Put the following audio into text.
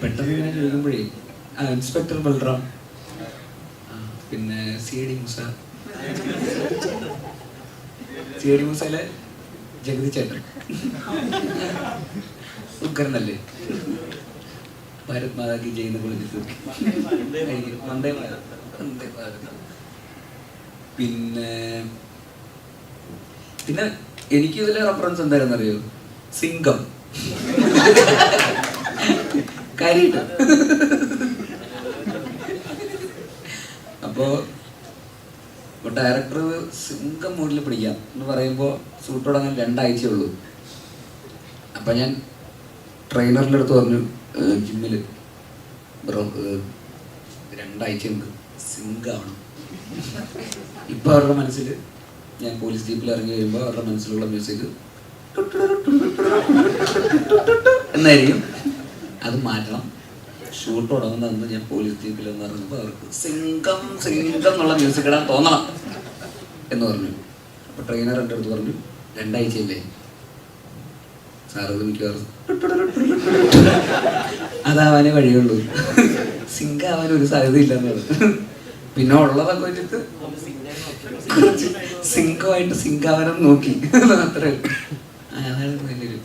പെട്ടെന്ന് ഇങ്ങനെ ചോദിക്കുമ്പോഴേ ഇൻസ്പെക്ടർ ബൽറാം, പിന്നെ സി ഡി മൂസയിലെ ജഗതി ചേട്ടൻ ഉഗ്രനല്ലേ, ഭാരത് മാതാ കി ജയ് എന്ന് വിളിച്ചിട്ട് വന്ദേ ഭാരത്. പിന്നെ പിന്നെ എനിക്ക് ഇതിലെ റെഫറൻസ് എന്തായിരുന്നു അറിയോ? സിംഗം. കാര്യമായിട്ട്. അപ്പോ ഡയറക്ടർ സിംഗം മൂഡിൽ പിടിക്കാം എന്ന് പറയുമ്പോൾ ഷൂട്ട് തുടങ്ങാൻ 2 ആഴ്ചയുള്ളൂ. അപ്പം ഞാൻ ട്രെയിനറിൻ്റെ അടുത്ത് പറഞ്ഞു, ജിമ്മിൽ ബ്രോ 2 ആഴ്ചയുണ്ട്, സിംഗാവണം. ഇപ്പം അവരുടെ മനസ്സിൽ ഞാൻ പോലീസ് ജീപ്പിൽ ഇറങ്ങി വരുമ്പോൾ അവരുടെ മനസ്സിലുള്ള മ്യൂസിക് എന്നായിരിക്കും. അത് മാറ്റണം. ഷൂട്ട് തുടങ്ങുന്നതെന്ന് ഞാൻ പോലീസ് ജീപ്പിൽ എന്ന് പറഞ്ഞപ്പോൾ അവർക്ക് സിംഗം സിംഗം എന്നുള്ള മ്യൂസിക് ഇടാൻ തോന്നണം എന്ന് പറഞ്ഞു. അപ്പോൾ ട്രെയിനർ എൻ്റെ അടുത്ത് പറഞ്ഞു, 2 ആഴ്ചയല്ലേ സാറ്, ഇത് മിക്കവാറും അതാവാനേ വഴിയുള്ളൂ, സിംഗാവാൻ ഒരു സാധ്യതയില്ല എന്നുള്ളത്. പിന്നെ ഉള്ളതൊക്കെ വെച്ചിട്ട് സിംഗമായിട്ട് സിംഗാവനം നോക്കി, അത്രേ. അതാണ് വലിയൊരു